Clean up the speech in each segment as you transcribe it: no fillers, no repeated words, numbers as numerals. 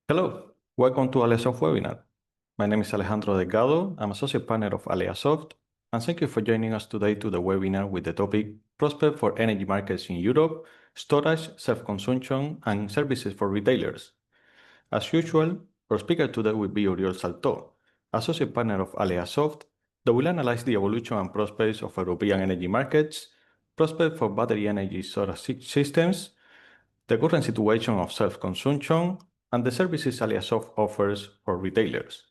Hello, welcome to AleaSoft webinar. My name is Alejandro Delgado. I'm associate partner of AleaSoft, and thank you for joining us today to the webinar with the topic Prospect for Energy Markets in Europe, Storage, Self-Consumption, and Services for Retailers. As usual, our speaker today will be Oriol Saltó, associate partner of AleaSoft, that will analyze the evolution and prospects of European energy markets, prospects for battery energy storage systems, the current situation of self-consumption, and the services AleaSoft offers for retailers.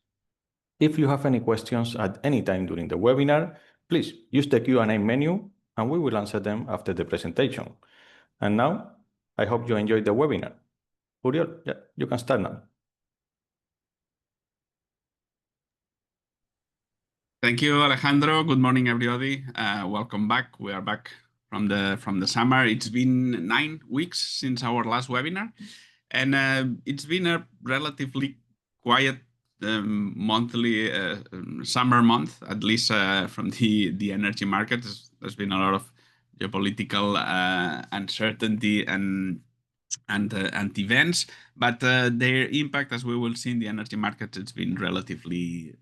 If you have any questions at any time during the webinar, please use the Q&A menu and we will answer them after the presentation. And now, I hope you enjoyed the webinar. Oriol, you can start now. Thank you, Alejandro. Good morning, everybody. Welcome back. We are back from the summer. It's been 9 weeks since our last webinar, and it's been a relatively quiet monthly summer month, at least from the energy markets. There's been a lot of geopolitical uncertainty and events, but their impact, as we will see in the energy markets, it's been relatively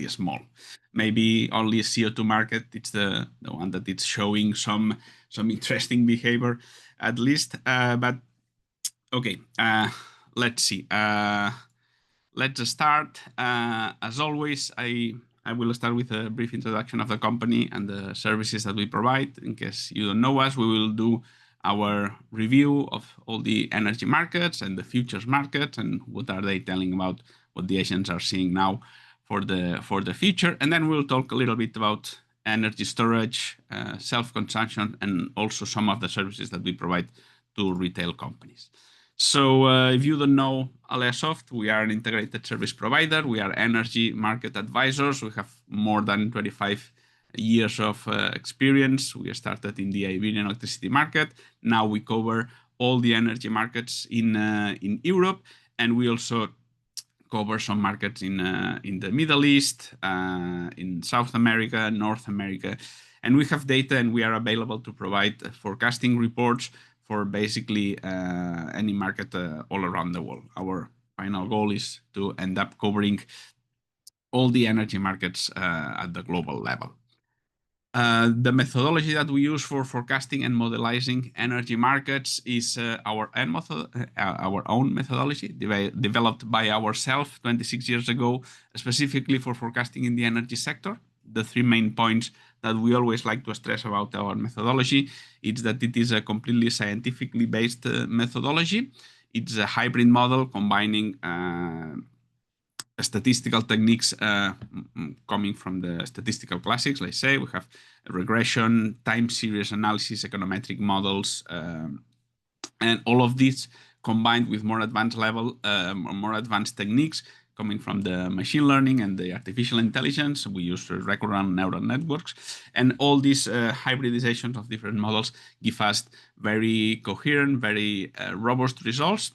small. Maybe only a CO2 market, it's the one that it's showing some interesting behavior, at least. But okay, let's see. Let's start. As always, I will start with a brief introduction of the company and the services that we provide. In case you don't know us, we will do our review of all the energy markets and the futures markets and what are they telling about what the Asians are seeing now for the future. And then we'll talk a little bit about energy storage, self-consumption, and also some of the services that we provide to retail companies. So if you don't know AleaSoft, we are an integrated service provider. We are energy market advisors. We have more than 25 years of experience. We started in the Iberian electricity market. Now we cover all the energy markets in Europe, and we also cover some markets in the Middle East, in South America, North America, and we have data, and we are available to provide forecasting reports for basically any market all around the world. Our final goal is to end up covering all the energy markets at the global level. The methodology that we use for forecasting and modelizing energy markets is our own methodology developed by ourselves 26 years ago, specifically for forecasting in the energy sector. The 3 main points that we always like to stress about our methodology is that it is a completely scientifically based methodology. It's a hybrid model combining statistical techniques coming from the statistical classics. Let's say we have regression, time series analysis, econometric models, and all of these combined with more advanced techniques coming from the machine learning and the artificial intelligence. We use recurrent neural networks, and all these hybridizations of different models give us very coherent, very robust results.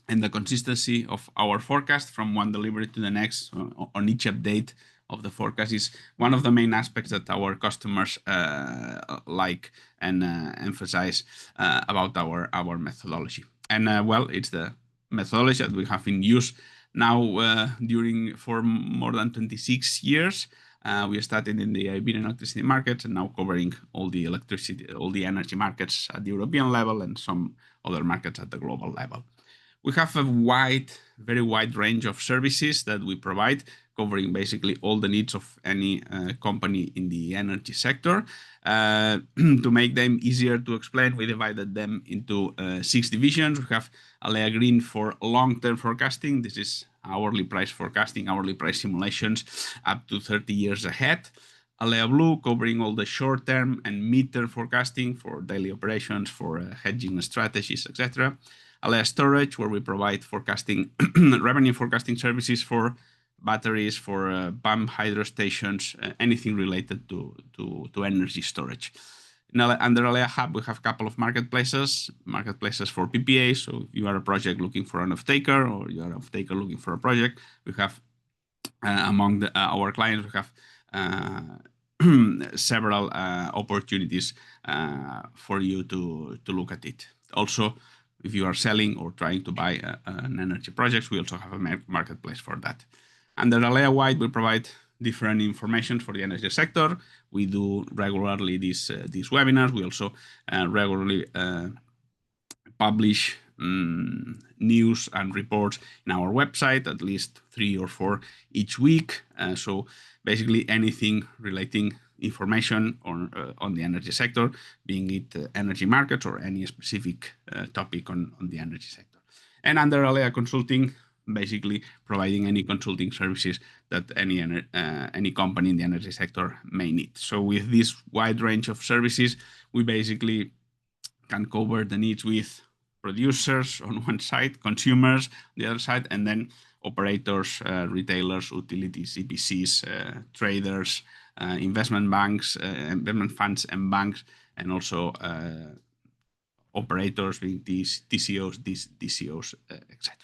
And the consistency of our forecast from one delivery to the next on each update of the forecast is one of the main aspects that our customers like and emphasize about our methodology. And well, it's the methodology that we have in use now for more than 26 years. We started in the Iberian electricity market and now covering all the energy markets at the European level and some other markets at the global level. We have a very wide range of services that we provide, covering basically all the needs of any company in the energy sector. To make them easier to explain, we divided them into 6 divisions. We have Alea Green for long-term forecasting. This is hourly price forecasting, hourly price simulations up to 30 years ahead. Alea Blue covering all the short-term and mid-term forecasting for daily operations, for hedging strategies, etc. Alea Storage, where we provide forecasting, revenue forecasting services for batteries, for pump hydro stations, anything related to energy storage. Now, under Alea Hub, we have a couple of marketplaces for PPA. So if you are a project looking for an off-taker, or you are an off-taker looking for a project, we have among our clients, we have several opportunities for you to look at it. Also, if you are selling or trying to buy an energy project, we also have a marketplace for that. Under Alea White, we provide different information for the energy sector. We do regularly these webinars. We also regularly publish news and reports in our website, at least 3 or 4 each week. So basically anything relating information on the energy sector, being it energy markets or any specific topic on the energy sector. And under Alea Consulting, basically providing any consulting services that any company in the energy sector may need. So with this wide range of services, we basically can cover the needs with producers on one side, consumers on the other side, and then operators, retailers, utilities, EPCs, traders, investment banks, investment funds and banks, and also operators being these TCOs, DCOs, etc.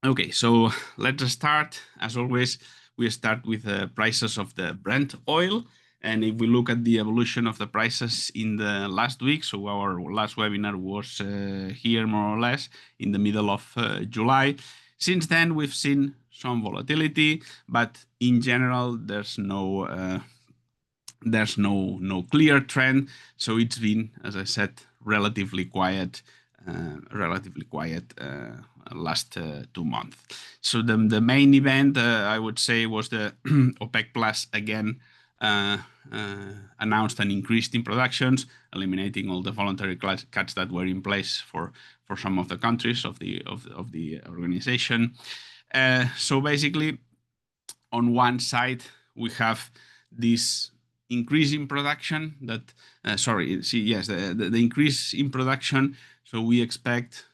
Okay, so let's start. As always, we start with the prices of the Brent oil. And if we look at the evolution of the prices in the last week, so our last webinar was here more or less in the middle of July. Since then, we've seen some volatility, but in general, there's no clear trend. So it's been, as I said, relatively quiet last 2 months. So the main event, I would say, was the OPEC Plus again announced an increase in productions, eliminating all the voluntary cuts that were in place for some of the countries of the organization. So basically, on one side, we have this increase in production that, the increase in production. So we expect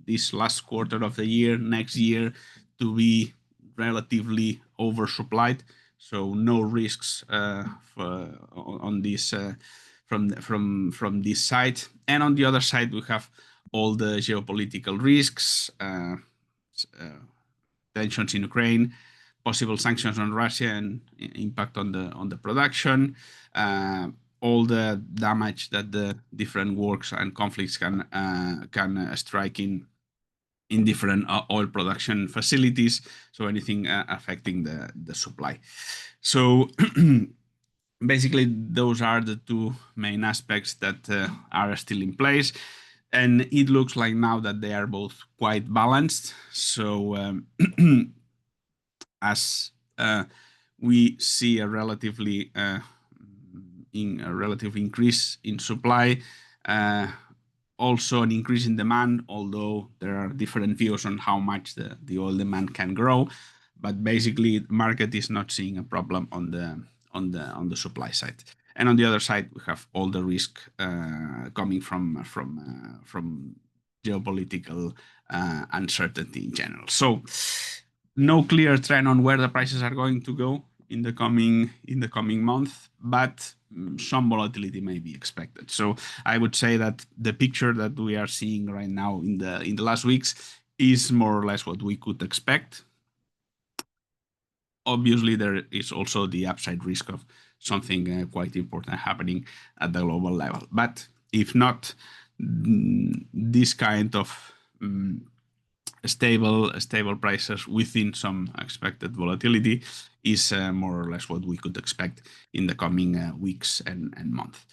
this last quarter of the year, next year, to be relatively oversupplied. So no risks on this from this side. And on the other side, we have all the geopolitical risks, tensions in Ukraine, possible sanctions on Russia and impact on the production, all the damage that the different wars and conflicts can strike in different oil production facilities. So anything affecting the supply. So basically, those are the two main aspects that are still in place. And it looks like now that they are both quite balanced. So as we see a relative increase in supply, also an increase in demand, although there are different views on how much the oil demand can grow. But basically, the market is not seeing a problem on the supply side. And on the other side, we have all the risk coming from geopolitical uncertainty in general. So no clear trend on where the prices are going to go in the coming month, but some volatility may be expected. So I would say that the picture that we are seeing right now in the last weeks is more or less what we could expect. Obviously, there is also the upside risk of something quite important happening at the global level. But if not, this kind of stable prices within some expected volatility is more or less what we could expect in the coming weeks and months.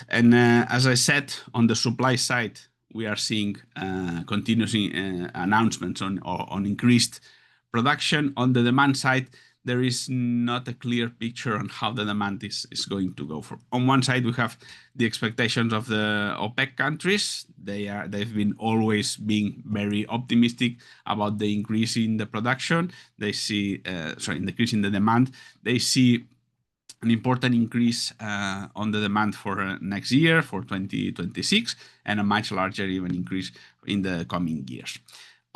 And as I said, on the supply side, we are seeing continuous announcements on increased production. On the demand side, there is not a clear picture on how the demand is going to go. On one side, we have the expectations of the OPEC countries. They've been always being very optimistic about the increase in the production. They see, the increase in the demand. They see an important increase on the demand for next year, for 2026, and a much larger even increase in the coming years.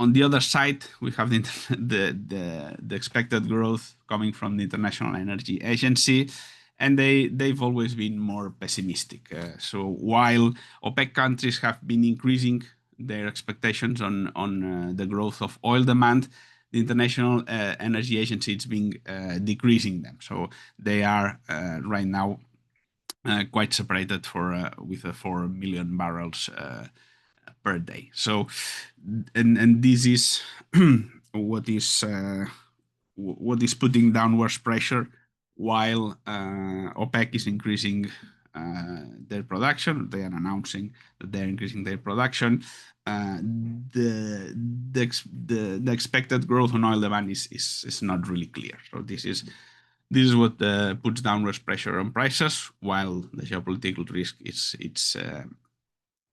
On the other side, we have the expected growth coming from the International Energy Agency, and they've always been more pessimistic. So while OPEC countries have been increasing their expectations on the growth of oil demand, the International Energy Agency is being decreasing them. So they are right now quite separated with 4 million barrels per day. So, and this is what is putting downwards pressure while OPEC is increasing their production. They are announcing that they're increasing their production. The expected growth on oil demand is not really clear. So this is what puts downwards pressure on prices, while the geopolitical risk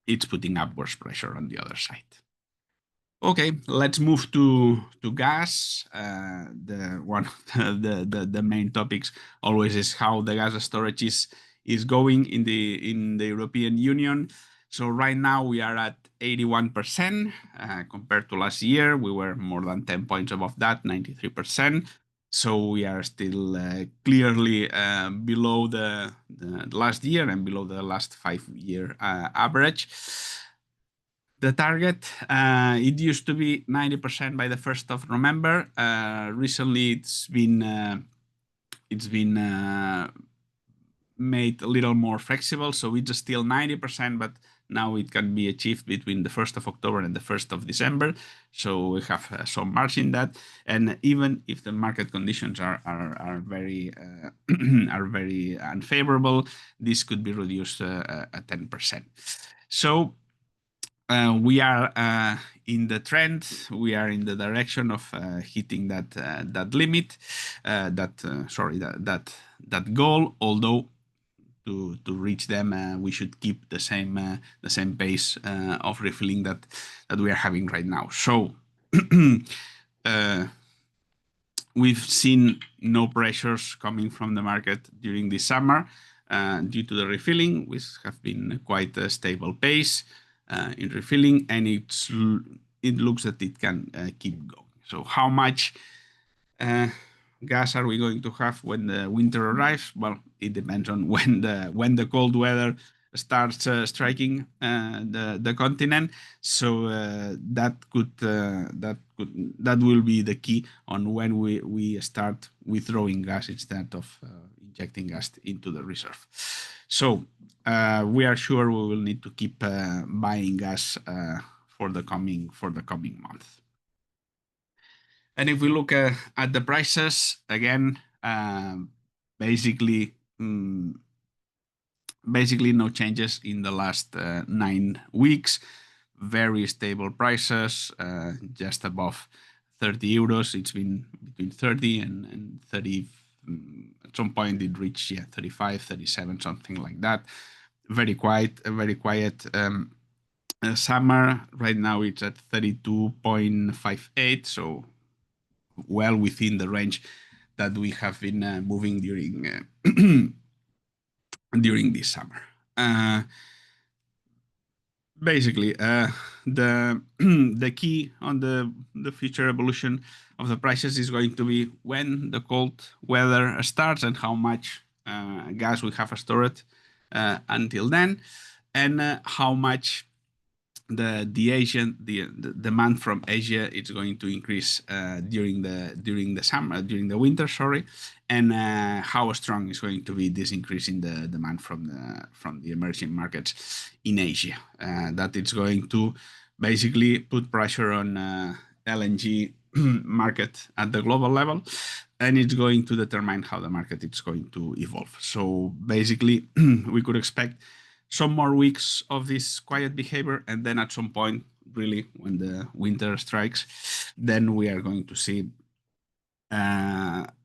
it's putting upwards pressure on the other side. Okay, let's move to gas. The one of the main topics always is how the gas storage is going in the European Union. So right now we are at 81% compared to last year. We were more than 10 points above that, 93%. So we are still clearly below the last year and below the last 5-year average. The target, it used to be 90% by the 1st of November. Recently, it's been made a little more flexible, so it's still 90%, but now it can be achieved between the 1st of October and the 1st of December. So we have some margin in that, and even if the market conditions are very are very unfavorable, this could be reduced at 10%. So we are in the trend. We are in the direction of hitting that limit, that goal. Although to reach them, we should keep the same pace of refilling that we are having right now. So we've seen no pressures coming from the market during the summer due to the refilling, which have been quite a stable pace in refilling, and it looks that it can keep going. So how much gas are we going to have when the winter arrives? Well, it depends on when the cold weather starts striking the continent. So that will be the key on when we start withdrawing gas instead of injecting gas into the reserve. So we are sure we will need to keep buying gas for the coming month. And if we look at the prices again, basically no changes in the last 9 weeks. Very stable prices, just above 30 euros. It's been between 30 and 30. At some point it reached 35, 37, something like that. Very quiet, summer. Right now it's at 32.58, so well within the range that we have been moving during during this summer. Basically, the key on the future evolution of the prices is going to be when the cold weather starts and how much gas we have stored until then, and how much the demand from Asia is going to increase during the winter, and how strong is going to be this increase in the demand from the emerging markets in Asia. That it's going to basically put pressure on LNG market at the global level, and it's going to determine how the market is going to evolve. So basically, we could expect some more weeks of this quiet behavior, and then at some point, really, when the winter strikes, then we are going to see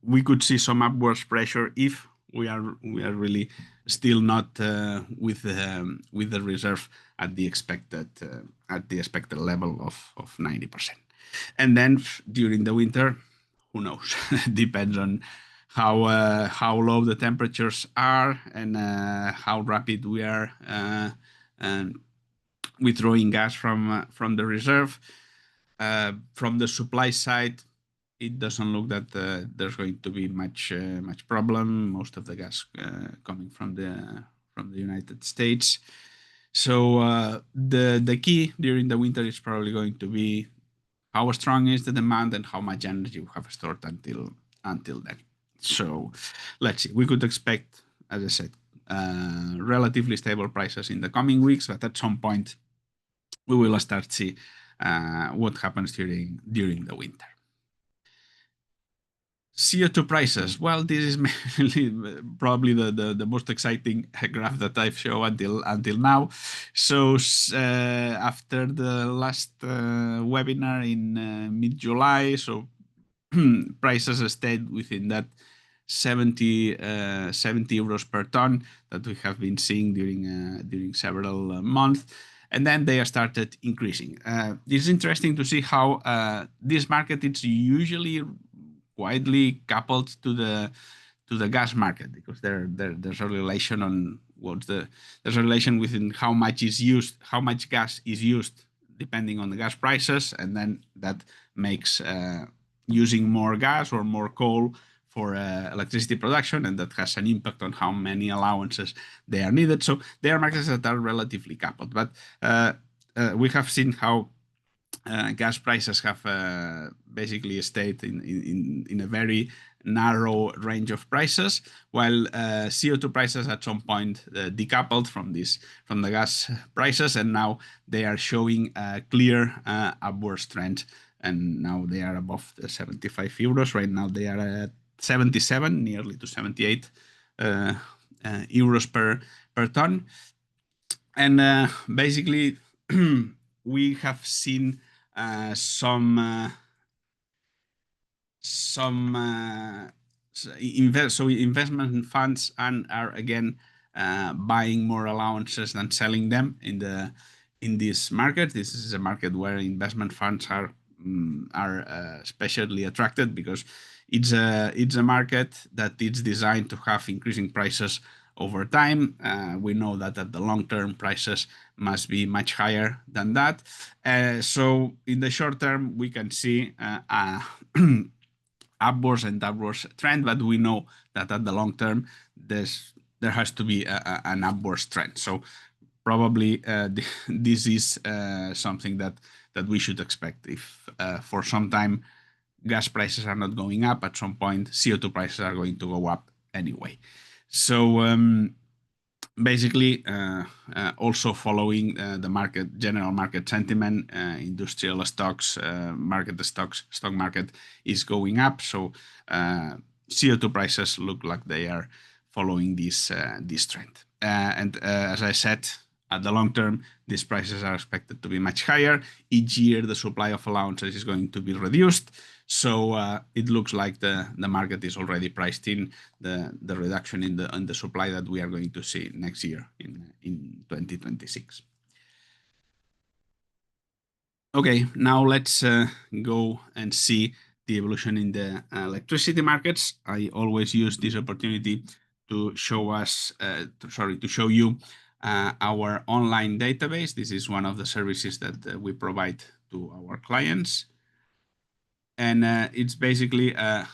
we could see some upwards pressure if we are really still not with the reserve at the expected level of 90%. And then during the winter, who knows? Depends on how low the temperatures are and how rapid we are withdrawing gas from the reserve. From the supply side, it doesn't look that there's going to be much problem. Most of the gas coming from the United States. So the key during the winter is probably going to be how strong is the demand and how much energy we have stored until then. So let's see. We could expect, as I said, relatively stable prices in the coming weeks, but at some point we will start to see what happens during the winter. CO2 prices. Well, this is probably the most exciting graph that I've shown until now. So after the last webinar in mid-July, so prices stayed within that 70 euros per ton that we have been seeing during several months, and then they started increasing. It's interesting to see how this market is usually widely coupled to the gas market, because there's a relation on there's a relation within how much gas is used depending on the gas prices, and then that makes using more gas or more coal for electricity production, and that has an impact on how many allowances they are needed. So there are markets that are relatively coupled, but we have seen how gas prices have basically stayed in a very narrow range of prices, while CO2 prices at some point decoupled from the gas prices, and now they are showing a clear upward trend, and now they are above the 75 euros. Right now they are at 77, nearly to 78 euros per ton, and basically we have seen some investment funds are again buying more allowances than selling them in this market. This is a market where investment funds are especially attracted, because it's a market that is designed to have increasing prices over time. We know that at the long term, prices must be much higher than that. So in the short term, we can see upwards and downwards trend, but we know that at the long term, there has to be an upwards trend. So probably this is something that we should expect. If for some time gas prices are not going up, at some point CO2 prices are going to go up anyway. So basically, also following the general market sentiment, industrial stocks, stock market is going up. So CO2 prices look like they are following this trend. And as I said, at the long term, these prices are expected to be much higher. Each year, the supply of allowances is going to be reduced. So it looks like the market is already priced in the reduction in the supply that we are going to see next year in 2026. Okay, now let's go and see the evolution in the electricity markets. I always use this opportunity to show you our online database. This is one of the services that we provide to our clients. And it's basically an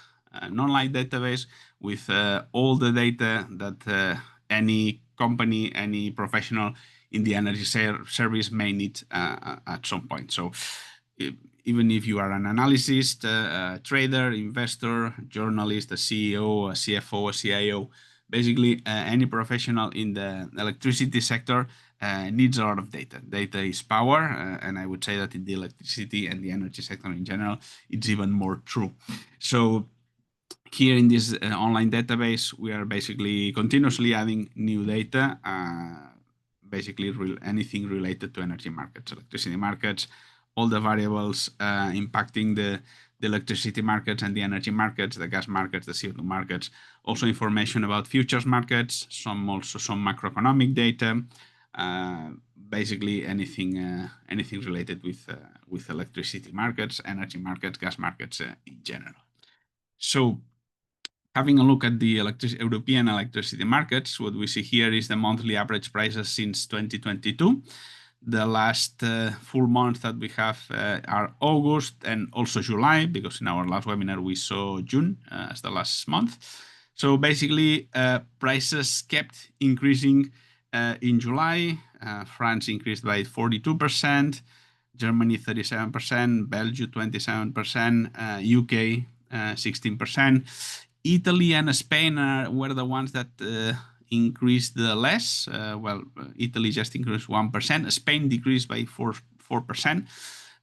online database with all the data that any company, any professional in the energy service may need at some point. So even if you are an analyst, a trader, investor, journalist, a CEO, a CFO, a CIO, basically any professional in the electricity sector needs a lot of data. Data is power, and I would say that in the electricity and the energy sector in general, it's even more true. So here in this online database, we are basically continuously adding new data, basically anything related to energy markets, electricity markets, all the variables impacting the electricity markets and the energy markets, the gas markets, the CO2 markets, also information about futures markets, some macroeconomic data, basically anything related with electricity markets, energy markets, gas markets in general. So having a look at the European electricity markets, what we see here is the monthly average prices since 2022. The last full month that we have are August and also July, because in our last webinar we saw June as the last month. So basically, prices kept increasing in July. France increased by 42%, Germany 37%, Belgium 27%, UK 16%. Italy and Spain were the ones that increased the less. Italy just increased 1%. Spain decreased by 4%.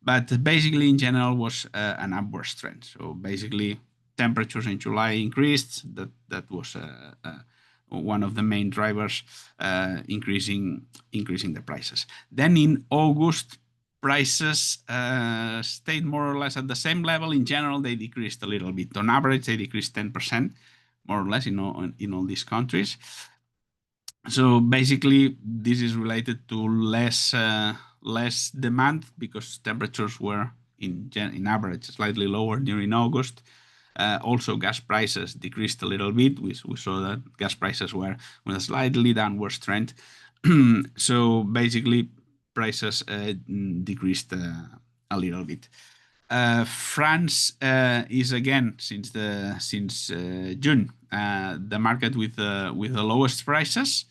But basically, in general, was an upward trend. So basically, temperatures in July increased. That was one of the main drivers increasing the prices. Then in August, prices stayed more or less at the same level. In general, they decreased a little bit. On average, they decreased 10%, more or less in all these countries. So basically, this is related to less demand because temperatures were in average slightly lower during August. Also, gas prices decreased a little bit. We saw that gas prices were on a slightly downward trend. So basically, prices decreased a little bit. France is again since June the market with the lowest prices.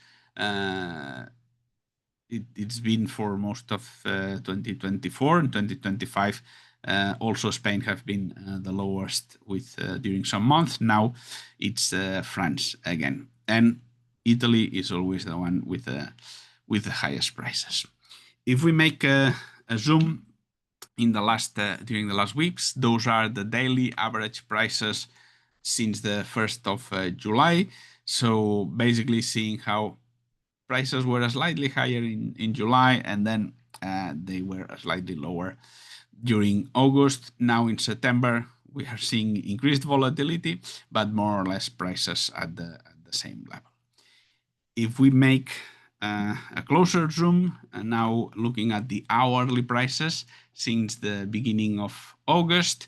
It's been for most of 2024 and 2025. Also, Spain have been the lowest with during some months. Now it's France again, and Italy is always the one with the highest prices. If we make a zoom in during the last weeks, those are the daily average prices since the 1st of July. So basically seeing how prices were slightly higher in July, and then they were slightly lower during August. Now in September, we are seeing increased volatility, but more or less prices at the same level. If we make a closer zoom, now looking at the hourly prices since the beginning of August,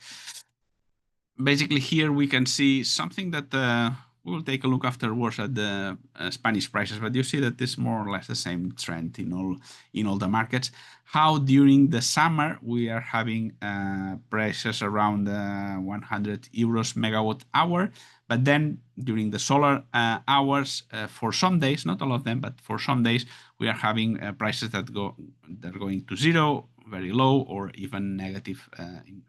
basically here we can see something that we'll take a look afterwards at the Spanish prices, but you see that it's more or less the same trend in all the markets. How during the summer we are having prices around 100 euros megawatt hour, but then during the solar hours, for some days, not all of them, but for some days, we are having prices that are going to zero, very low, or even negative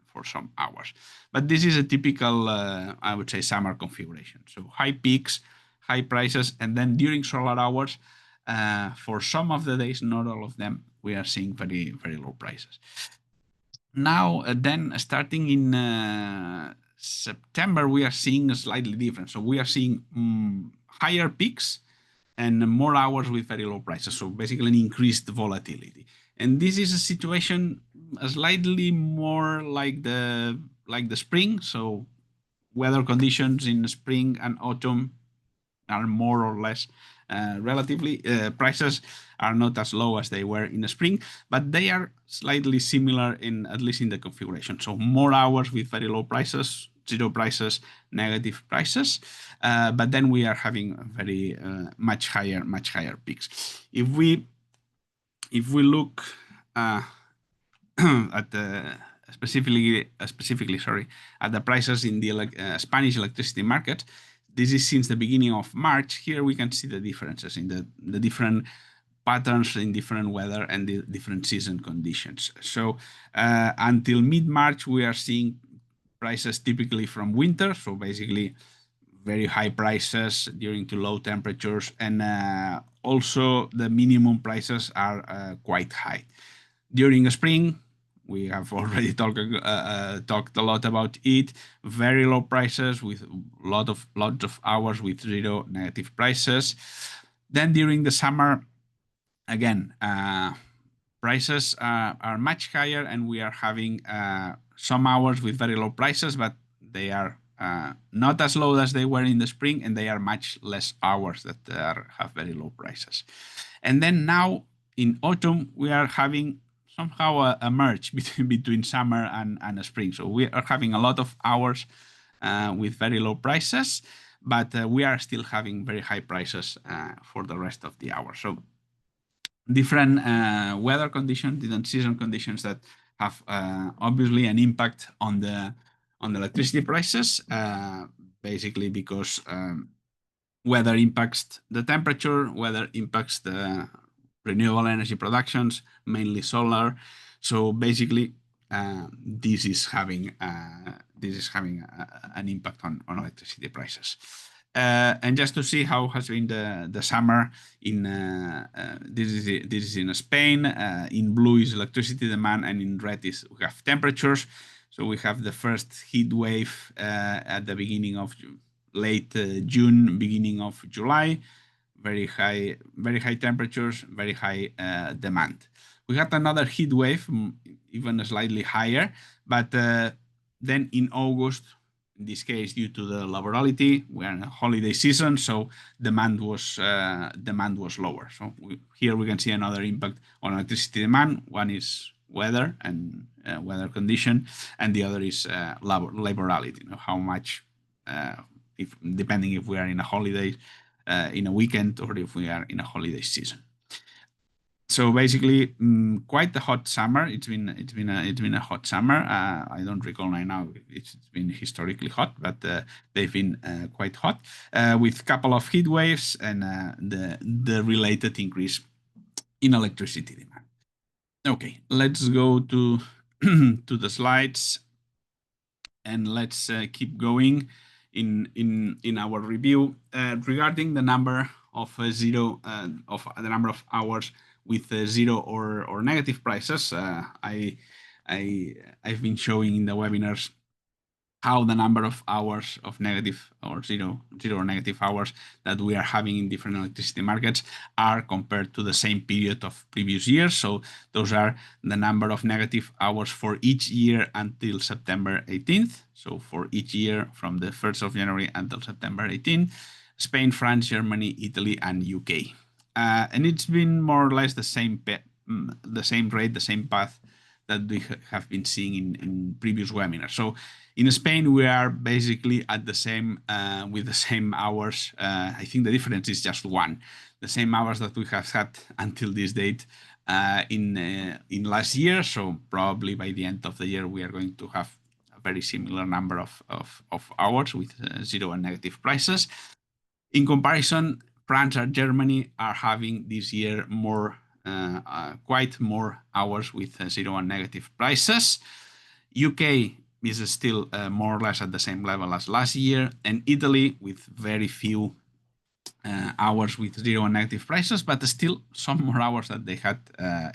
for some hours. But this is a typical, I would say, summer configuration. So high peaks, high prices, and then during solar hours, for some of the days, not all of them, we are seeing very, very low prices. Now, then starting in September, we are seeing slightly different. So we are seeing higher peaks and more hours with very low prices. So basically an increased volatility. And this is a situation slightly more like the spring. So weather conditions in spring and autumn are more or less relatively prices are not as low as they were in the spring, but they are slightly similar at least in the configuration. So more hours with very low prices, zero prices, negative prices, but then we are having very much higher peaks. If we look at the specifically at the prices in the Spanish electricity market, this is since the beginning of March. Here we can see the differences in the different patterns in different weather and the different season conditions. So until mid-March, we are seeing prices typically from winter. So basically very high prices during to low temperatures, and also the minimum prices are quite high. During spring, we have already talked a lot about it. Very low prices with lots of hours with zero negative prices. Then during the summer, again, prices are much higher, and we are having some hours with very low prices, but they are not as low as they were in the spring, and they are much less hours that have very low prices. And then now in autumn, we are having somehow a merge between summer and spring. So we are having a lot of hours with very low prices, but we are still having very high prices for the rest of the hours. So different weather conditions, different season conditions that have obviously an impact on the electricity prices, basically because weather impacts the temperature, weather impacts the renewable energy productions, mainly solar. So basically, this is having an impact on electricity prices. And just to see how has been the summer in this is in Spain. In blue is electricity demand, and in red is we have temperatures. So we have the first heat wave at the beginning of late June, beginning of July. Very high temperatures, very high demand. We had another heat wave, even slightly higher, but then in August, in this case, due to the laborality, we are in a holiday season, so demand was lower. So here we can see another impact on electricity demand. One is weather and weather condition, and the other is laborality. You know, how much, if depending if we are in a holiday, in a weekend, or if we are in a holiday season. So basically, quite a hot summer. It's been a hot summer. I don't recall right now if it's been historically hot, but they've been quite hot, with a couple of heat waves and the related increase in electricity demand. Okay, let's go to to the slides, and let's keep going in our review regarding the number of the number of hours with zero or negative prices. I've been showing in the webinars how the number of hours of negative or zero or negative hours that we are having in different electricity markets are compared to the same period of previous years. So those are the number of negative hours for each year until September 18th. So for each year from the 1st of January until September 18th, Spain, France, Germany, Italy, and UK. And it's been more or less the same rate, the same path that we have been seeing in previous webinars. So in Spain, we are basically at the same, with the same hours. I think the difference is just one. The same hours that we have had until this date in last year. So probably by the end of the year, we are going to have a very similar number of hours with zero and negative prices. In comparison, France and Germany are having this year quite more hours with zero and negative prices. UK is still more or less at the same level as last year, and Italy with very few hours with zero and negative prices, but still some more hours that they had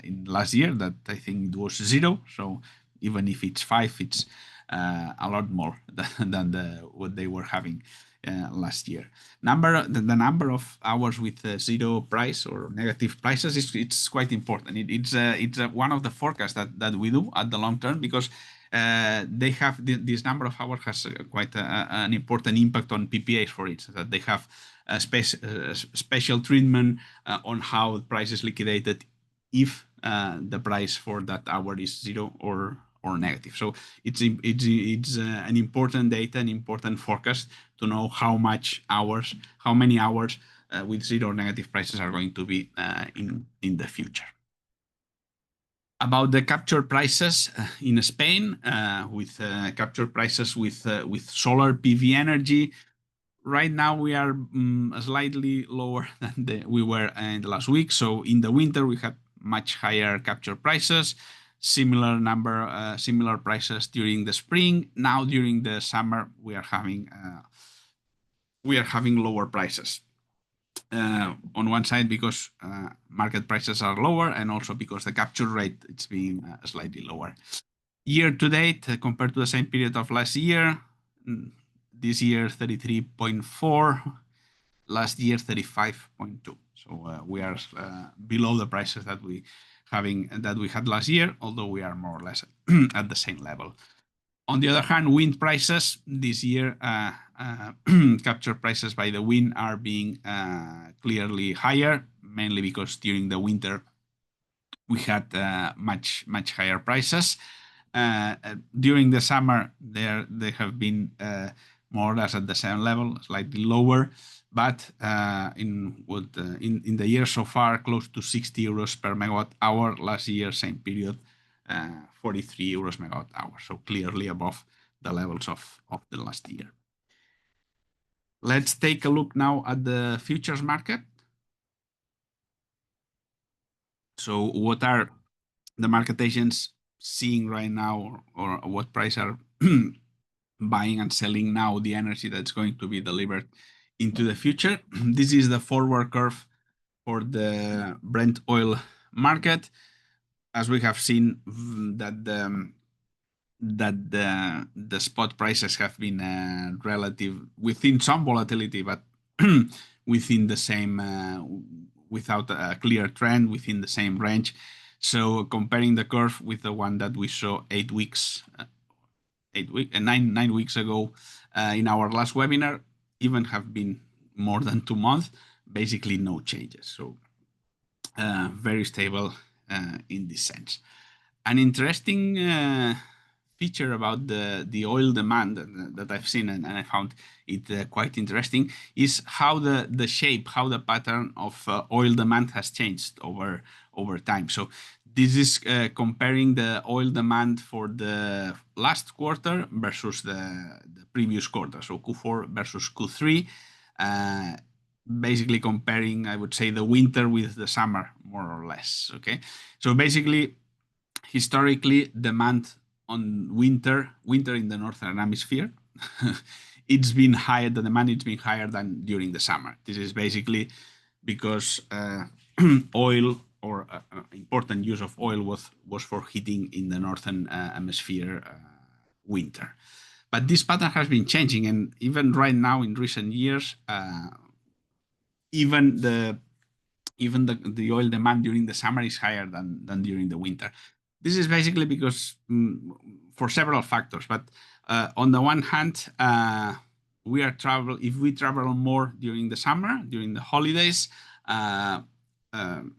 in last year that I think it was zero. So even if it's 5, it's a lot more than what they were having last year. The number of hours with zero price or negative prices it's quite important. It's one of the forecasts that we do at the long term, because they have this number of hours has quite an important impact on PPAs, for instance, that they have a special treatment on how the price is liquidated if the price for that hour is zero or negative. So it's an important data, an important forecast to know how many hours with zero or negative prices are going to be in the future. About the capture prices in Spain, with capture prices with solar PV energy, right now we are slightly lower than we were in the last week. So in the winter we had much higher capture prices, similar prices during the spring. Now during the summer we are having lower prices. On one side because market prices are lower, and also because the capture rate it's being slightly lower. Year to date, compared to the same period of last year, this year 33.4, last year 35.2. So we are below the prices that we had last year, although we are more or less at the same level. On the other hand, wind prices this year, capture prices by the wind are being clearly higher, mainly because during the winter we had much higher prices. During the summer, they have been more or less at the same level, slightly lower, but in the year so far, close to 60 euros per megawatt hour. Last year, same period, 43 euros megawatt hour. So clearly above the levels of the last year. Let's take a look now at the futures market. So what are the market agents seeing right now, or what price are buying and selling now the energy that's going to be delivered into the future. This is the forward curve for the Brent oil market. As we have seen, that the spot prices have been relative within some volatility, but within the same without a clear trend within the same range. So comparing the curve with the one that we saw 9 weeks ago in our last webinar, even have been more than 2 months, basically no changes. So very stable in this sense. An interesting feature about the oil demand that I've seen, and I found it quite interesting, is how how the pattern of oil demand has changed over time. So this is comparing the oil demand for the last quarter versus the previous quarter, so Q4 versus Q3. Basically comparing, I would say, the winter with the summer, more or less. Okay, so basically, historically, demand on winter in the northern hemisphere, it's been higher. The demand it's been higher than during the summer. This is basically because oil or important use of oil was for heating in the northern hemisphere winter. But this pattern has been changing, and even right now in recent years, even the oil demand during the summer is higher than during the winter. This is basically because for several factors. But on the one hand, if we travel more during the summer, during the holidays,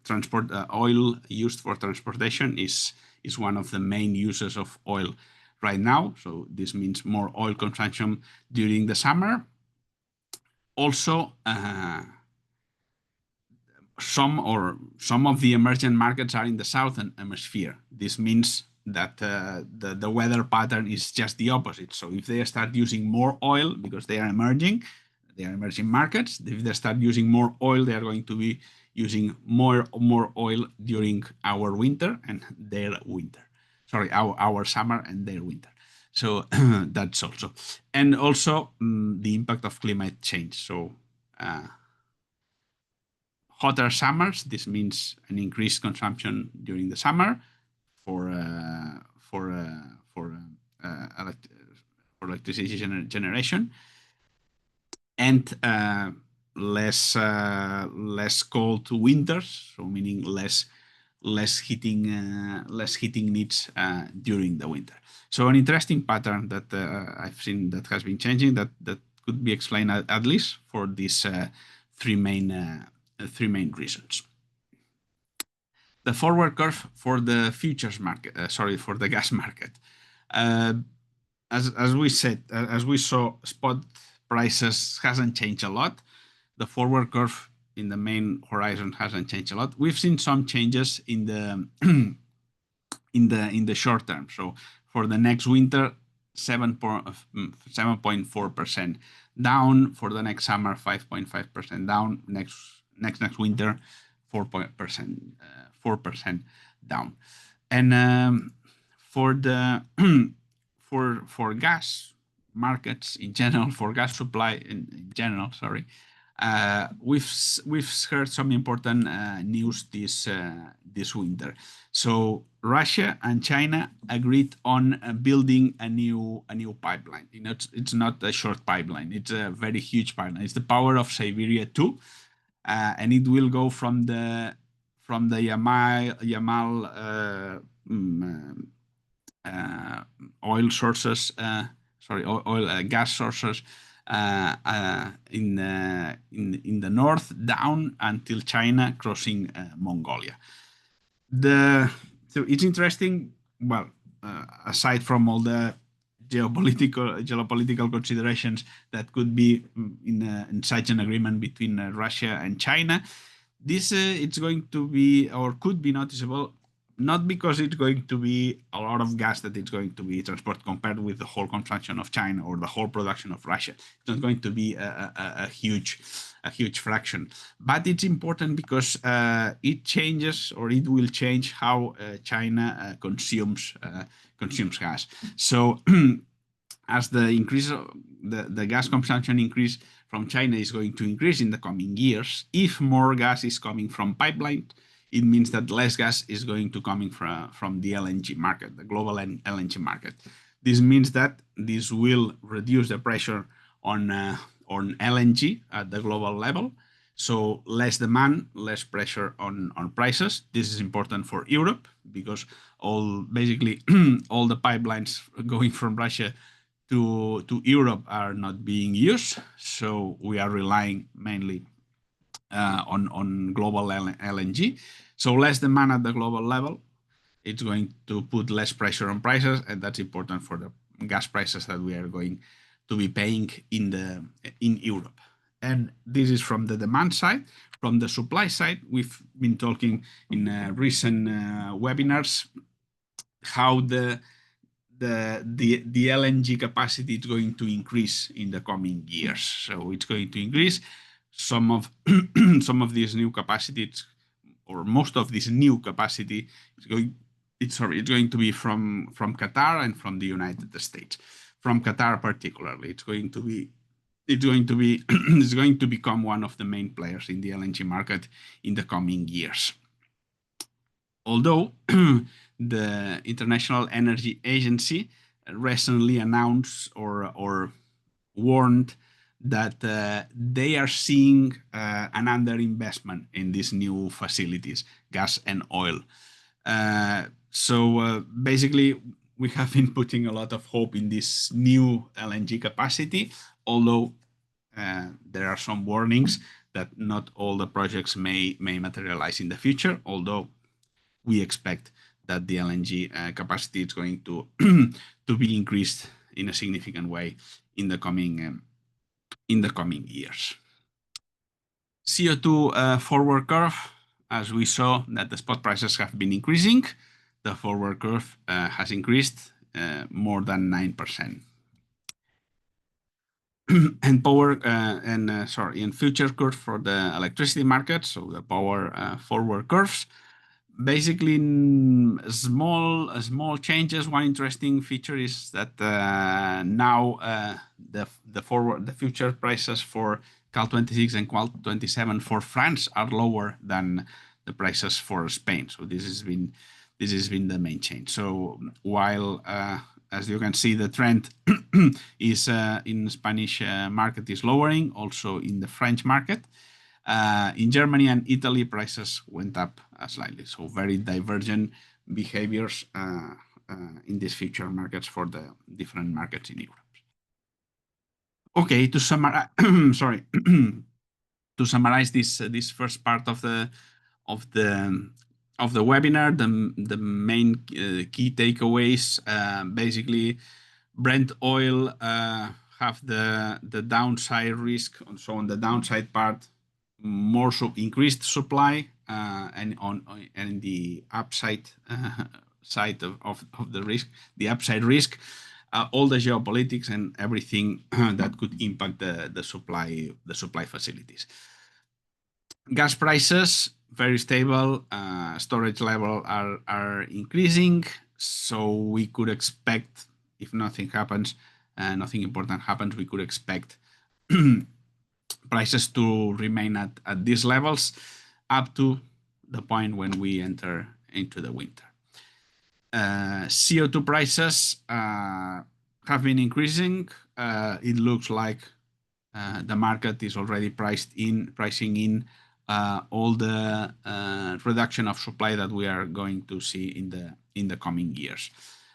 transport oil used for transportation is one of the main uses of oil right now. So this means more oil consumption during the summer. Also, some of the emerging markets are in the southern hemisphere. This means that the weather pattern is just the opposite. So if they start using more oil because they are emerging markets, if they start using more oil, they are going to be using more oil during our winter and their winter. Sorry, our summer and their winter. So that's also. And also the impact of climate change. So hotter summers, this means an increased consumption during the summer for electricity generation, and less cold winters, so meaning less heating needs during the winter. So an interesting pattern that I've seen that has been changing that could be explained at least for these three main reasons. The forward curve for the futures market, for the gas market. As we saw, spot prices hasn't changed a lot. The forward curve in the main horizon hasn't changed a lot. We've seen some changes in the in the short term. So for the next winter, 7.4% down. For the next summer, 5.5% down. Next winter, 4% down. And for the for gas markets in general, for gas supply in general, we've heard some important news this winter. So Russia and China agreed on building a new pipeline. You know, it's not a short pipeline; it's a very huge pipeline. It's the Power of Siberia 2, and it will go from the Yamal oil sources, gas sources in the north down until China, crossing Mongolia. So it's interesting. Well, aside from all the geopolitical considerations that could be in such an agreement between Russia and China, this it's going to be or could be noticeable. Not because it's going to be a lot of gas that it's going to be transported compared with the whole consumption of China or the whole production of Russia. It's not going to be a huge fraction, but it's important because it changes or it will change how China consumes gas. So as the increase of the gas consumption increase from China is going to increase in the coming years. If more gas is coming from pipeline, it means that less gas is going to coming from the LNG market, the global LNG market. This means that this will reduce the pressure on LNG at the global level. So less demand, less pressure on prices. This is important for Europe because basically all the pipelines going from Russia to Europe are not being used. So we are relying mainly on global LNG. So less demand at the global level, it's going to put less pressure on prices, and that's important for the gas prices that we are going to be paying in Europe. And this is from the demand side. From the supply side, we've been talking in recent webinars how the LNG capacity is going to increase in the coming years. So it's going to increase some of these new capacities, or most of this new capacity is going to be from Qatar and from the United States. From Qatar particularly, it's going to become one of the main players in the LNG market in the coming years. Although the International Energy Agency recently announced or warned that they are seeing an underinvestment in these new facilities, gas and oil. So basically, we have been putting a lot of hope in this new LNG capacity, although there are some warnings that not all the projects may materialize in the future, although we expect that the LNG capacity is going to be increased in a significant way in the coming years. CO2 forward curve, as we saw that the spot prices have been increasing, the forward curve has increased more than 9%. And future curve for the electricity market, so the power forward curves. Basically, small changes. One interesting feature is that now the future prices for Cal 26 and Cal 27 for France are lower than the prices for Spain. So this has been the main change. So while as you can see, the trend is in Spanish market is lowering, also in the French market. In Germany and Italy, prices went up slightly. So very divergent behaviors in these future markets for the different markets in Europe. Okay, to summarize, to summarize this first part of the webinar, the main key takeaways, basically, Brent oil have the downside risk. So on the downside part, more increased supply, and the upside side of the risk, the upside risk, all the geopolitics and everything that could impact the supply facilities. Gas prices very stable, storage level are increasing, so we could expect, if nothing happens, nothing important happens, we could expect prices to remain at these levels up to the point when we enter into the winter. CO2 prices have been increasing. It looks like the market is already pricing in all the reduction of supply that we are going to see in the coming years.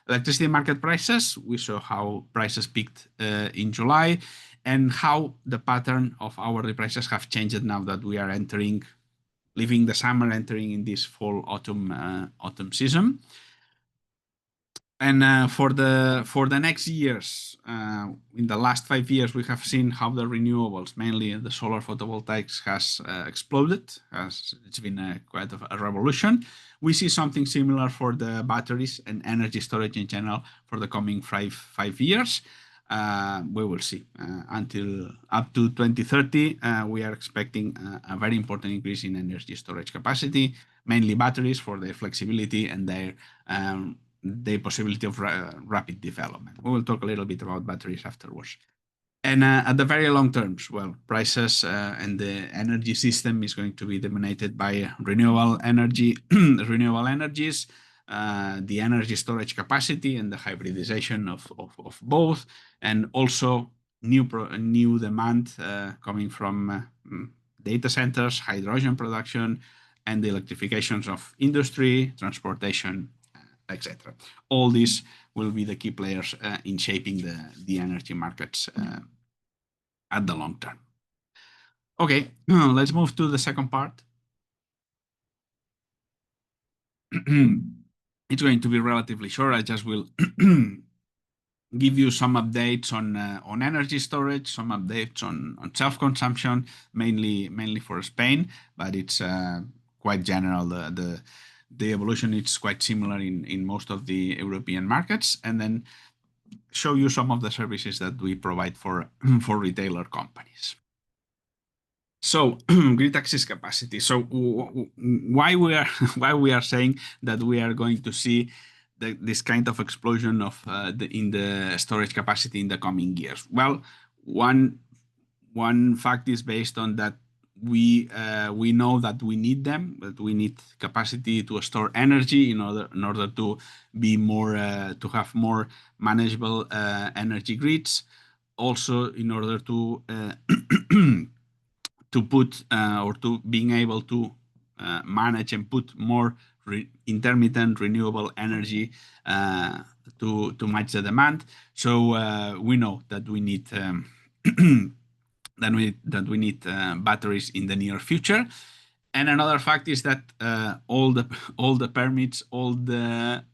Electricity market prices, we saw how prices peaked in July, and how the pattern of hourly prices have changed now that we are leaving the summer, entering in this fall autumn season. And for the next years, in the last 5 years, we have seen how the renewables, mainly the solar photovoltaics, has exploded. It's been quite a revolution. We see something similar for the batteries and energy storage in general for the coming five years. We will see. Until up to 2030, we are expecting a very important increase in energy storage capacity, mainly batteries for their flexibility and the possibility of rapid development. We will talk a little bit about batteries afterwards. And at the very long terms, well, prices and the energy system is going to be dominated by renewable energy, renewable energies, the energy storage capacity, and the hybridization of both, and also new demand coming from data centers, hydrogen production, and the electrifications of industry, transportation, etc. All these will be the key players in shaping the energy markets at the long term. Okay, let's move to the second part. It's going to be relatively short. I just will give you some updates on energy storage, some updates on self-consumption, mainly for Spain, but it's quite general. The evolution is quite similar in most of the European markets, and then show you some of the services that we provide for retailer companies. So grid access capacity. So why we are saying that we are going to see this kind of explosion of in the storage capacity in the coming years? Well, one fact is based on that we know that we need them, that we need capacity to store energy in order to be more to have more manageable energy grids. Also, in order to to put or to being able to manage and put more intermittent renewable energy to match the demand. So we know that we need that we need batteries in the near future. And another fact is that all the permits, all the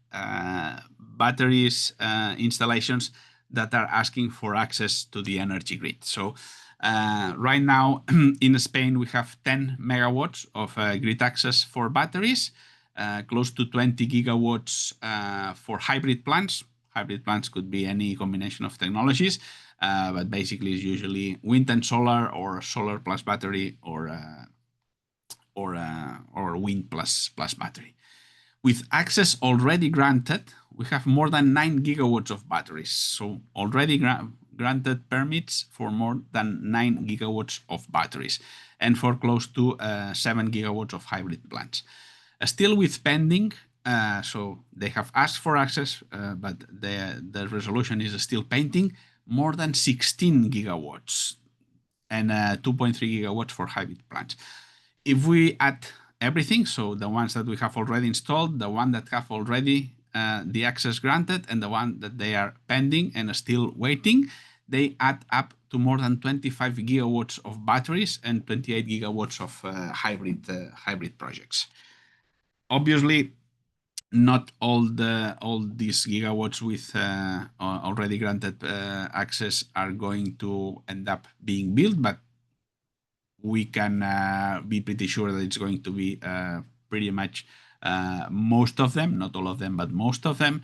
batteries installations that are asking for access to the energy grid. So right now in Spain we have 10 megawatts of grid access for batteries, close to 20 gigawatts for hybrid plants. Hybrid plants could be any combination of technologies, but basically it's usually wind and solar, or solar plus battery, or wind plus battery. With access already granted, we have more than 9 gigawatts of batteries. So already granted permits for more than 9 gigawatts of batteries, and for close to 7 gigawatts of hybrid plants. Still with pending, so they have asked for access, but the resolution is still pending, more than 16 gigawatts and 2.3 gigawatts for hybrid plants. If we add everything, so the ones that we have already installed, the one that have already the access granted, and the one that they are pending and still waiting, they add up to more than 25 gigawatts of batteries and 28 gigawatts of hybrid projects. Obviously, not all these gigawatts with already granted access are going to end up being built, but we can be pretty sure that it's going to be pretty much most of them, not all of them, but most of them.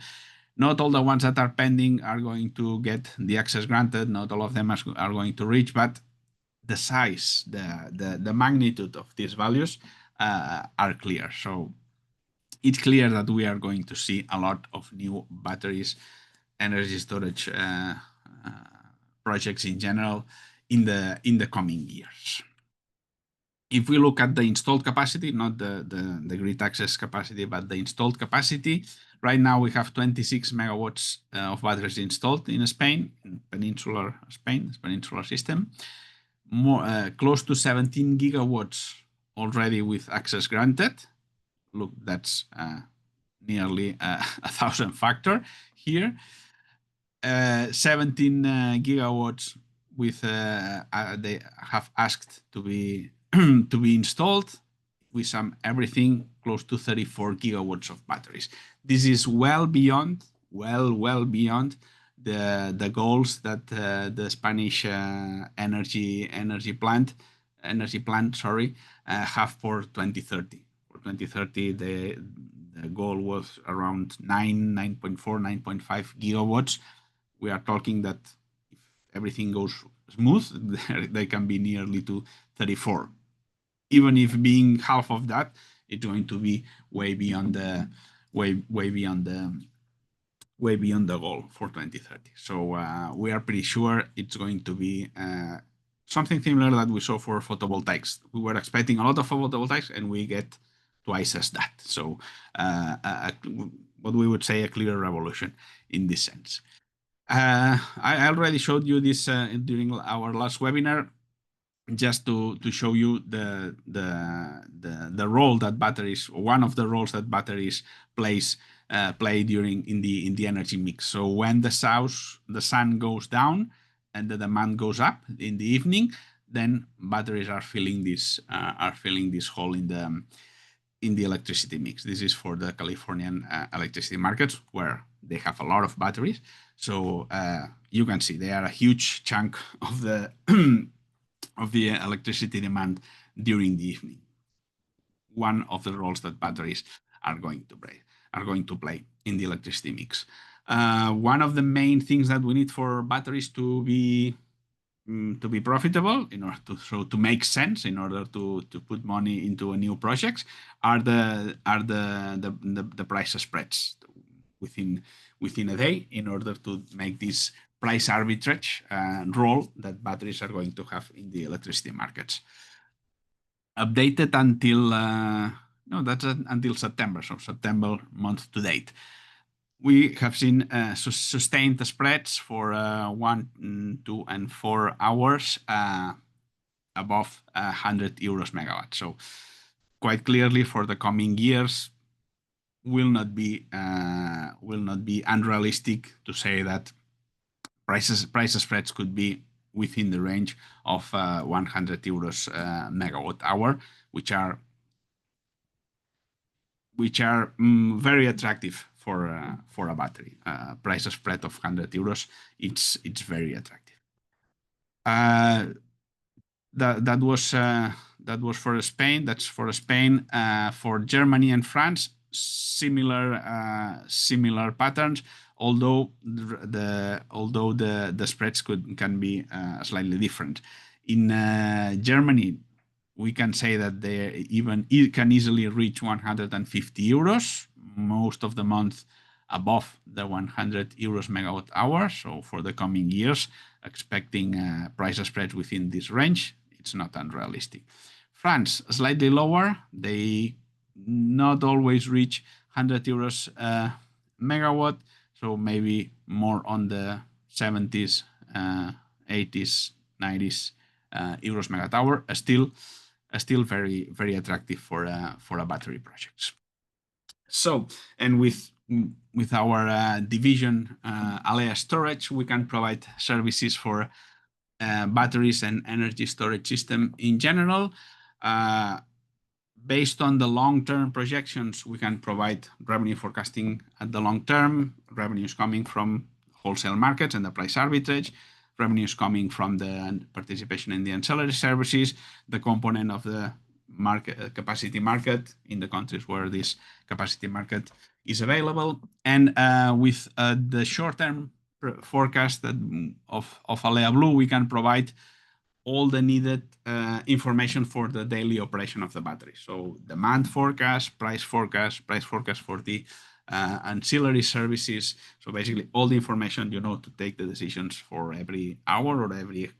Not all the ones that are pending are going to get the access granted. Not all of them are going to reach, but the size, the magnitude of these values are clear. So it's clear that we are going to see a lot of new batteries, energy storage projects in general in the coming years. If we look at the installed capacity, not the grid access capacity, but the installed capacity, right now we have 26 megawatts of batteries installed in Spain, in peninsular Spain, peninsular system. Close to 17 gigawatts already with access granted. Look, that's nearly 1,000 factor here. 17 gigawatts with they have asked to be to be installed, with some everything close to 34 gigawatts of batteries. This is well beyond the goals that the Spanish energy plant have for 2030. For 2030, the goal was around 9.4, 9.5 gigawatts. We are talking that if everything goes smooth, they can be nearly to 34. Even if being half of that, it's going to be way beyond way beyond the goal for 2030. So we are pretty sure it's going to be something similar that we saw for photovoltaics. We were expecting a lot of photovoltaics, and we get twice as that. So what we would say a clear revolution in this sense. I already showed you this during our last webinar, just to show you the role that batteries, one of the roles that batteries play during in the energy mix. So when the sun goes down and the demand goes up in the evening, then batteries are filling this hole in the electricity mix. This is for the Californian electricity markets, where they have a lot of batteries. So you can see they are a huge chunk of the of the electricity demand during the evening. One of the roles that batteries are going to play in the electricity mix. One of the main things that we need for batteries to be profitable, in order to make sense, in order to put money into new projects, are the price spreads within a day, in order to make this price arbitrage role that batteries are going to have in the electricity markets. Updated until until September, so September month to date. We have seen sustained spreads for 1, 2, and 4 hours above 100 euros megawatt. So quite clearly, for the coming years, will not be unrealistic to say that price spreads could be within the range of 100 euros megawatt hour, which are very attractive for a battery. Price spread of 100 euros, it's very attractive. That was for Spain. That's for Spain. For Germany and France, similar patterns. Although the spreads can be slightly different. In Germany, we can say that they can easily reach 150 euros, most of the month above the 100 euros megawatt hour. So for the coming years, expecting price spreads within this range, it's not unrealistic. France, slightly lower. They not always reach 100 euros megawatt, so maybe more on the 70s, 80s, 90s euros megawatt hour. Still very, very attractive for a battery projects. So, and with our division Alea Storage, we can provide services for batteries and energy storage system in general. Based on the long-term projections, we can provide revenue forecasting at the long term, revenues coming from wholesale markets and the price arbitrage, revenues coming from the participation in the ancillary services, the component of the capacity market in the countries where this capacity market is available, and with the short-term forecast of Alea Blue, we can provide all the needed information for the daily operation of the battery. So demand forecast, price forecast for the ancillary services. So basically all the information to take the decisions for every hour or every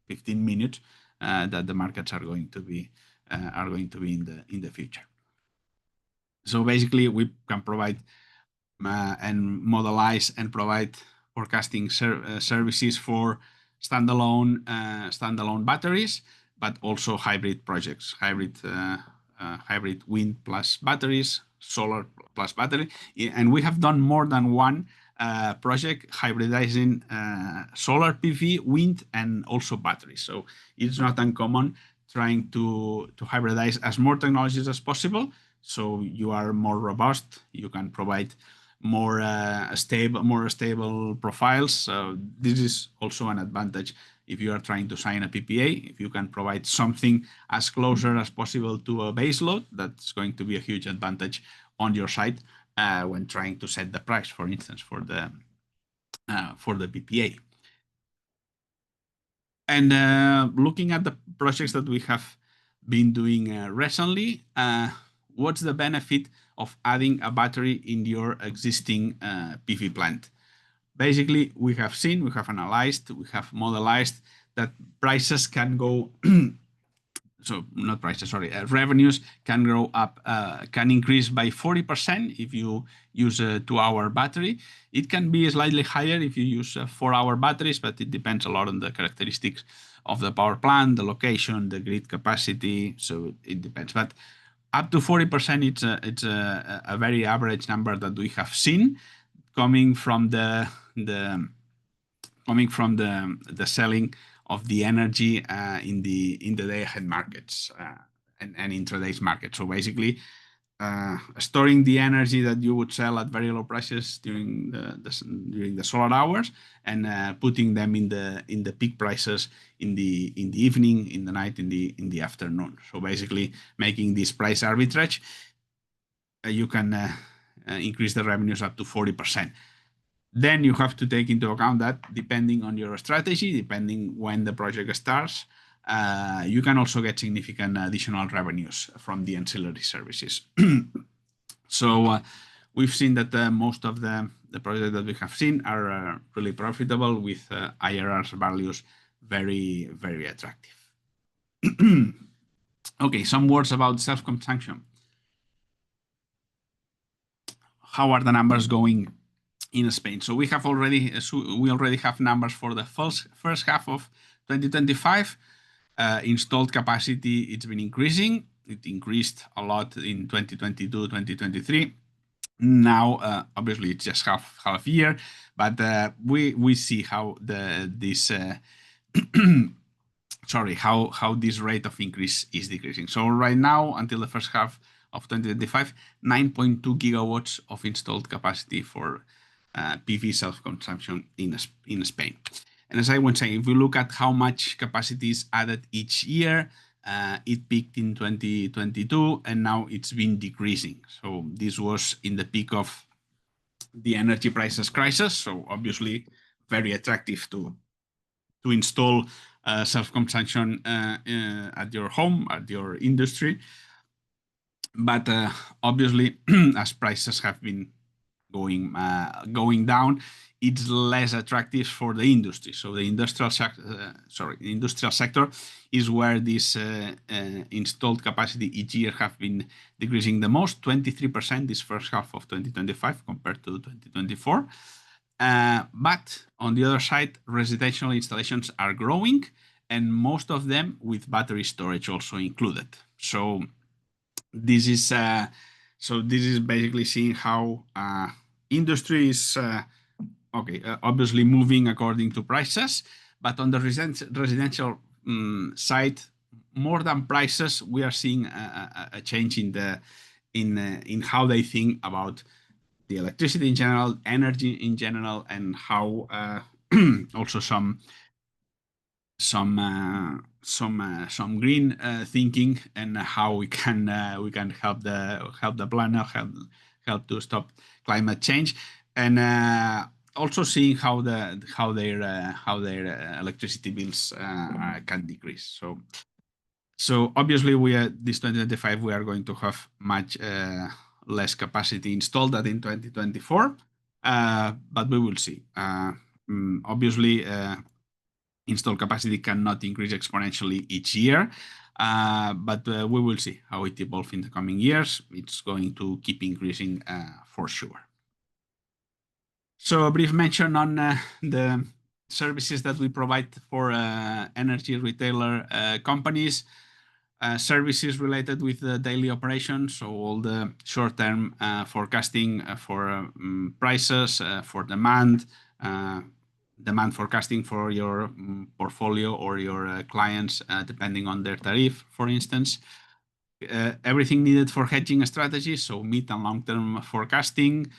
15 minutes that the markets are going to be in the future. So basically we can provide and modelize and provide forecasting services for standalone batteries, but also hybrid projects, hybrid wind plus batteries, solar plus battery. And we have done more than one project hybridizing solar PV, wind, and also batteries. So it's not uncommon trying to hybridize as more technologies as possible. So you are more robust. You can provide more stable profiles. So this is also an advantage if you are trying to sign a PPA. If you can provide something as closer as possible to a base load, that's going to be a huge advantage on your side when trying to set the price, for instance, for the PPA. And looking at the projects that we have been doing recently, what's the benefit of adding a battery in your existing PV plant? basically we have analyzed, we have modelized that prices can go so not prices, sorry, revenues can grow up, can increase by 40% if you use a 2-hour battery. It can be slightly higher if you use 4-hour batteries, but it depends a lot on the characteristics of the power plant, the location, the grid capacity. So it depends. But up to 40%, it's a very average number that we have seen coming from the selling of the energy in the day-ahead markets and intraday's market. So basically, storing the energy that you would sell at very low prices during the solar hours and putting them in the peak prices in the evening, in the night, in the afternoon. So basically, making this price arbitrage, you can increase the revenues up to 40%. Then you have to take into account that depending on your strategy, depending when the project starts, you can also get significant additional revenues from the ancillary services. So we've seen that most of the projects that we have seen are really profitable with IRR values very, very attractive. Okay, some words about self-consumption. How are the numbers going in Spain? So we already have numbers for the first half of 2025. Installed capacity, it's been increasing. It increased a lot in 2022, 2023. Now, obviously, it's just half year, but we see how how this rate of increase is decreasing. So right now, until the first half of 2025, 9.2 gigawatts of installed capacity for PV self-consumption in Spain. And as I was saying, if we look at how much capacity is added each year, it peaked in 2022, and now it's been decreasing. So this was in the peak of the energy prices crisis. So obviously, very attractive to install self-consumption at your home, at your industry. But obviously, as prices have been going down, it's less attractive for the industry. So the industrial sector is where this installed capacity each year have been decreasing the most, 23% this first half of 2025 compared to 2024. But on the other side, residential installations are growing, and most of them with battery storage also included. So this is basically seeing how industry is obviously moving according to prices, but on the residential side, more than prices, we are seeing a change in how they think about the electricity in general, energy in general, and how also some green thinking, and how we can help the planet, help to stop climate change, and also seeing how their electricity bills can decrease. So obviously this 2025 we are going to have much less capacity installed than in 2024, but we will see. Obviously, installed capacity cannot increase exponentially each year, but we will see how it evolves in the coming years. It's going to keep increasing for sure. So a brief mention on the services that we provide for energy retailer companies. Services related with the daily operations, so all the short-term forecasting for prices, for demand forecasting for your portfolio or your clients, depending on their tariff, for instance. Everything needed for hedging strategies, so mid and long-term forecasting,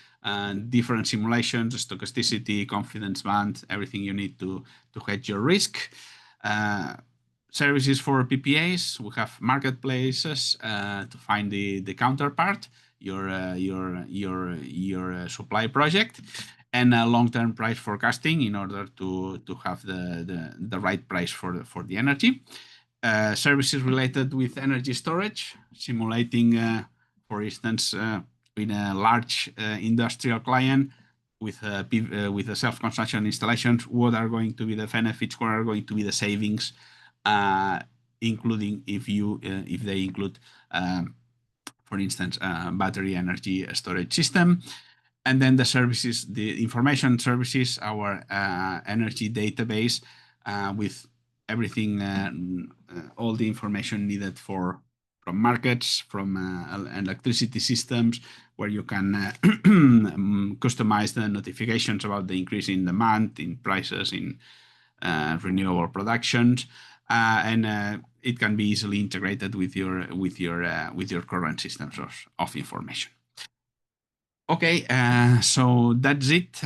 different simulations, stochasticity, confidence band, everything you need to hedge your risk. Services for PPAs, we have marketplaces to find the counterpart, your supply project, and long-term price forecasting in order to have the right price for the energy. Services related with energy storage, simulating, for instance, in a large industrial client, the self-construction installations, what are going to be the benefits, what are going to be the savings, including if they include, for instance, battery energy storage system. And then the services, the information services, our energy database with everything, all the information needed from markets, from electricity systems, where you can customize the notifications about the increase in demand, in prices, in renewable productions, and it can be easily integrated with your current systems of information. Okay, so that's it.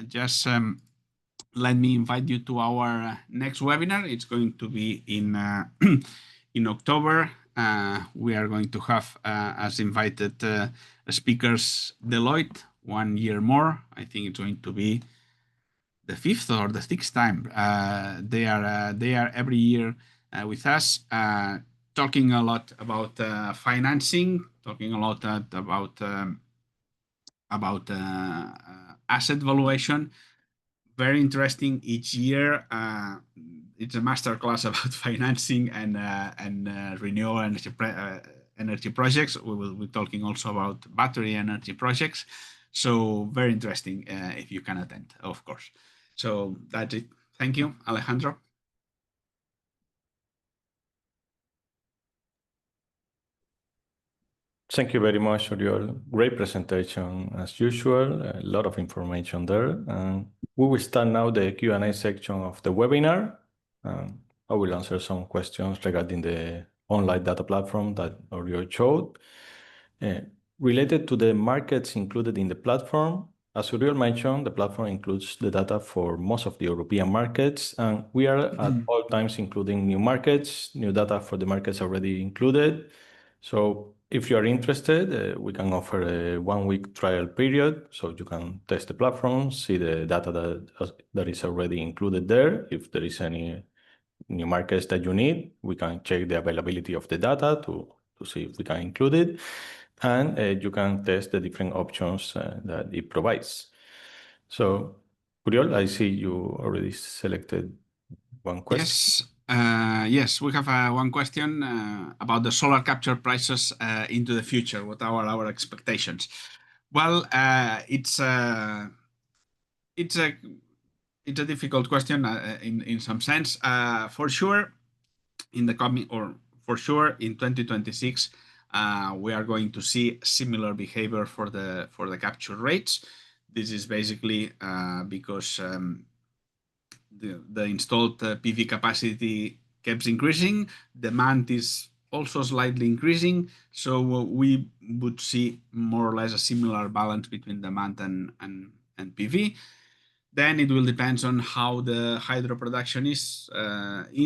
Just let me invite you to our next webinar. It's going to be in in October. We are going to have as invited speakers Deloitte 1 year more. I think it's going to be the 5th or the 6th time. They are every year with us, talking a lot about financing, talking a lot about asset valuation. Very interesting each year. It's a masterclass about financing and renewable energy projects. We will be talking also about battery energy projects. So very interesting if you can attend, of course. So that's it. Thank you, Alejandro. Thank you very much for your great presentation as usual. A lot of information there. And we will start now the Q&A section of the webinar. I will answer some questions regarding the online data platform that Oriol showed. Related to the markets included in the platform, as Oriol mentioned, the platform includes the data for most of the European markets, and we are at all times including new markets, new data for the markets already included. So if you are interested, we can offer a 1-week trial period, so you can test the platform, see the data that is already included there. If there is any new markets that you need, we can check the availability of the data to see if we can include it. And you can test the different options that it provides. So, Oriol, I see you already selected one question. Yes, we have one question about the solar capture prices into the future. What are our expectations? Well, it's a difficult question in some sense. For sure, in 2026, we are going to see similar behavior for the capture rates. This is basically because the installed PV capacity keeps increasing. Demand is also slightly increasing. So we would see more or less a similar balance between demand and PV. Then it will depend on how the hydro production is.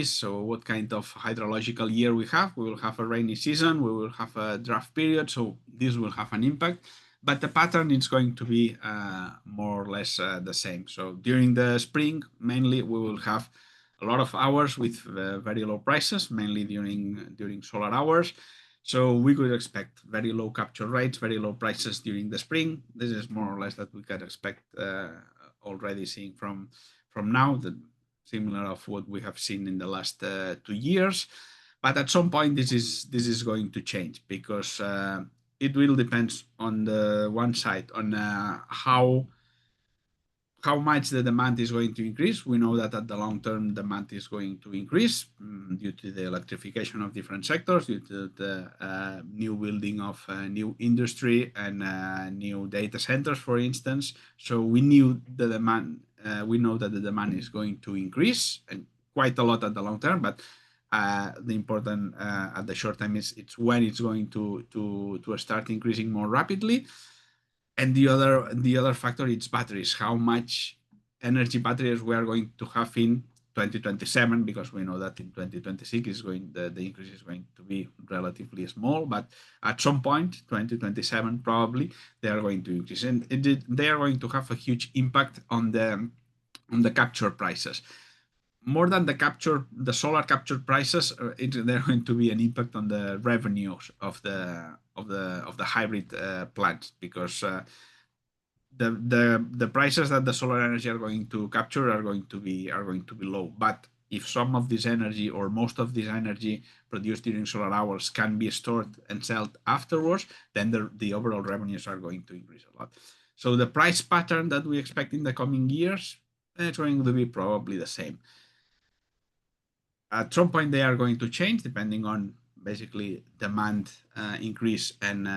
So what kind of hydrological year we have. We will have a rainy season. We will have a drought period. So this will have an impact. But the pattern is going to be more or less the same. So during the spring, mainly we will have a lot of hours with very low prices, mainly during solar hours. So we could expect very low capture rates, very low prices during the spring. This is more or less that we can expect already seeing from now, the similar of what we have seen in the last 2 years. But at some point, this is going to change because it will depend on the one side on how much the demand is going to increase. We know that at the long term, demand is going to increase due to the electrification of different sectors, due to the new building of new industry and new data centers, for instance. So we knew the demand. We know that the demand is going to increase and quite a lot at the long term, but the important at the short time is it's when it's going to start increasing more rapidly. And the other factor is batteries. How much energy batteries we are going to have in 2027, because we know that in 2026 the increase is going to be relatively small, but at some point 2027 probably they are going to increase, and they are going to have a huge impact on the capture prices. More than the solar capture prices, there's going to be an impact on the revenues of the hybrid plants, because the prices that the solar energy are going to capture are going to be low. But if some of this energy or most of this energy produced during solar hours can be stored and sold afterwards, then the overall revenues are going to increase a lot. So the price pattern that we expect in the coming years, it's going to be probably the same. At some point, they are going to change depending on basically demand increase and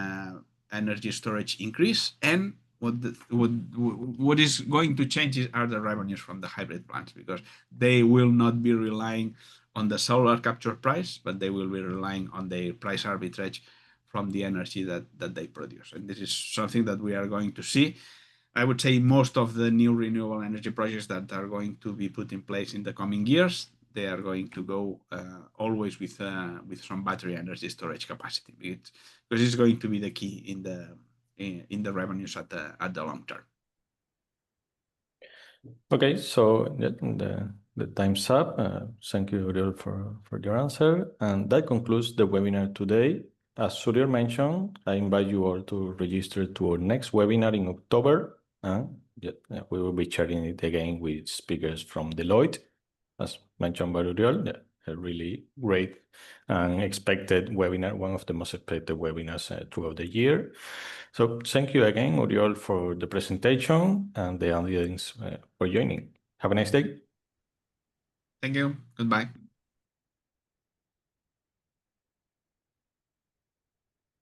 energy storage increase. And what is going to change are the revenues from the hybrid plants, because they will not be relying on the solar capture price, but they will be relying on the price arbitrage from the energy that they produce. And this is something that we are going to see. I would say most of the new renewable energy projects that are going to be put in place in the coming years, they are going to go always with some battery energy storage capacity, because it's going to be the key in the revenues at the long term. Okay, so the time's up. Thank you, Uriel, for your answer. And that concludes the webinar today. As Uriel mentioned, I invite you all to register to our next webinar in October. We will be sharing it again with speakers from Deloitte, as mentioned by Uriel. A really great and expected webinar, one of the most expected webinars throughout the year. So thank you again, Uriel, for the presentation, and the audience for joining. Have a nice day. Thank you. Goodbye.